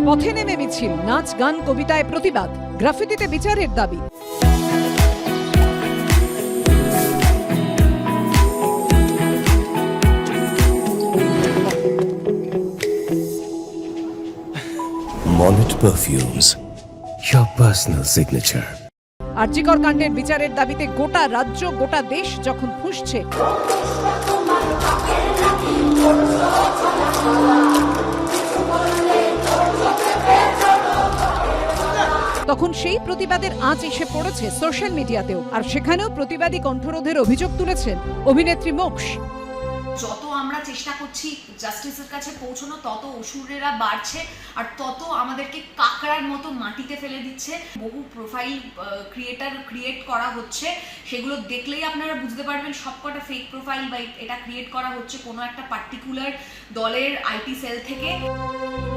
পথে নেমে মিছিল, নাচ গান কবিতায় প্রতিবাদ, গ্রাফিতিতে বিচারের দাবি। Monnet Perfumes, your personal signature. RG Kar কাণ্ডের বিচারের দাবিতে গোটা রাজ্য গোটা দেশ যখন ফুঁসছে, তখন সেই প্রতিবাদের আঁচ এসে পড়েছে সোশ্যাল মিডিয়াতেও। আর সেখানেও প্রতিবাদী কণ্ঠরোধের অভিযোগ তুলেছেন অভিনেত্রী মোক্ষ। যত আমরা চেষ্টা করছি জাস্টিসের কাছে পৌঁছানো, তত অসুরেরা বাড়ছে আর তত আমাদেরকে কাকড়ার মতো মাটিতে ফেলে দিচ্ছে। বহু প্রোফাইল ক্রিয়েট করা হচ্ছে, সেগুলো দেখলেই আপনারা বুঝতে পারবেন সবকটা ফেক প্রোফাইল বা এটা ক্রিয়েট করা হচ্ছে কোনো একটা পার্টিকুলার দলের আইটি সেল থেকে।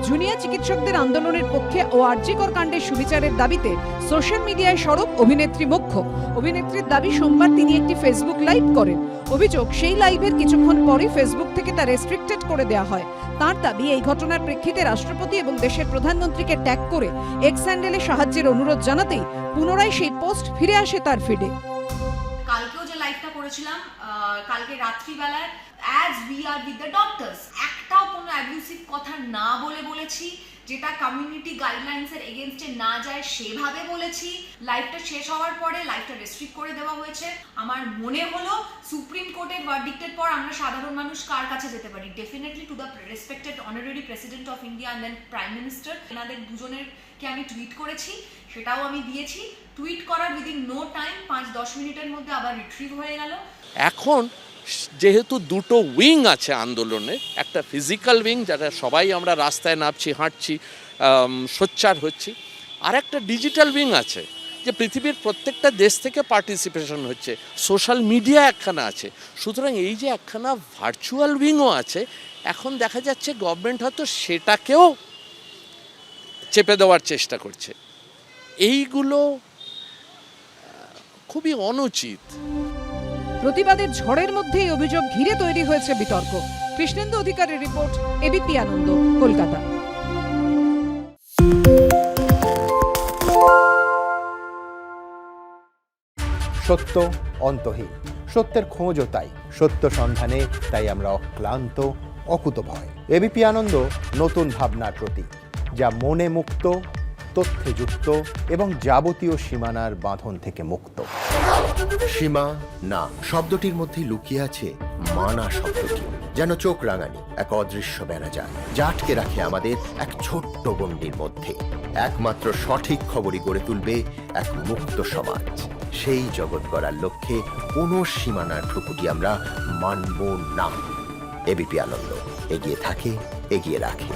জুনিয়র চিকিৎসকদের আন্দোলনের পক্ষে ও আরজিকর কাণ্ডের সুবিচারের দাবিতে সোশ্যাল মিডিয়ায় সরব অভিনেত্রী মোক্ষ। অভিনেত্রীর দাবি, সোমবার তিনি একটি ফেসবুক লাইভ করেন। অভিযোগ, সেই লাইভের কিছুক্ষণ পরই ফেসবুক থেকে তা রেস্ট্রিক্টেড করে দেওয়া হয়। তার দাবি, এই ঘটনার প্রেক্ষিতে রাষ্ট্রপতি এবং দেশের প্রধানমন্ত্রীকে ট্যাগ করে এক্স হ্যান্ডেলে সাহায্যের অনুরোধ জানাতেই পুনরায় সেই পোস্ট ফিরে আসে তার ফিডে। কালকেও যে লাইভটা করেছিলাম, কালকে রাত্রিবেলায় as we are with the doctors, একটাও কোনো অ্যাবিউসিভ কথা না বলেছি, যেটা কমিউনিটি গাইডলাইন্সের এগেইনস্টে না যায় সেভাবে বলেছি। লাইভটা শেষ হওয়ার পরে লাইভটা রেস্ট্রিক্ট করে দেওয়া হয়েছে। আমার মনে হলো সুপ্রিম কোর্টের ভার্ডিক্টের পর আমরা সাধারণ মানুষ কার কাছে যেতে পারি? Definitely to the respected honorary president of India and then prime minister. এনাদের দুজনেরকে আমি টুইট করেছি, সেটাও আমি দিয়েছি। টুইট করার উইদিন নো টাইম 5-10 মিনিটের মধ্যে আবার রিট্রিভ হয়ে গেল। এখন যেহেতু দুটো উইং আছে আন্দোলনে, একটা ফিজিক্যাল উইং যারা সবাই আমরা রাস্তায় নামছি, হাঁটছি, সোচ্চার হচ্ছি, আর একটা ডিজিটাল উইং আছে যে পৃথিবীর প্রত্যেকটা দেশ থেকে পার্টিসিপেশন হচ্ছে, সোশ্যাল মিডিয়া একখানা আছে। সুতরাং এই যে একখানা ভার্চুয়াল উইংও আছে, এখন দেখা যাচ্ছে গভর্নমেন্ট হয়তো সেটাকেও চেপে দেওয়ার চেষ্টা করছে। এইগুলো খুবই অনুচিত। প্রতিবাদের ঝড়ের মধ্যেই অভিযোগ ঘিরে তৈরি হয়েছে বিতর্ক। কৃষ্ণেন্দু অধিকারীর রিপোর্ট, এবিপি আনন্দ, কলকাতা। সত্য অন্তহীন, সত্যের খোঁজও তাই, সত্য সন্ধানে তাই আমরা অক্লান্ত, অকুতভয়। এবিপি আনন্দ নতুন ভাবনার প্রতীক, যা মনে মুক্ত, তথ্যে যুক্ত এবং যাবতীয় সীমানার বাঁধন থেকে মুক্ত। সীমা না শব্দটির মধ্যে লুকিয়ে আছে মানা শব্দটি, যেন চোখ রাঙানি এক অদৃশ্য বেড়াজাল, যা আটকে রাখে আমাদের এক ছোট্ট গণ্ডির মধ্যে। একমাত্র সঠিক খবরই গড়ে তুলবে এক মুক্ত সমাজ। সেই জগৎ গড়ার লক্ষ্যে কোনো সীমানার ঠুকুটি আমরা মানব না। এবিপি আনন্দ এগিয়ে থাকে, এগিয়ে রাখে।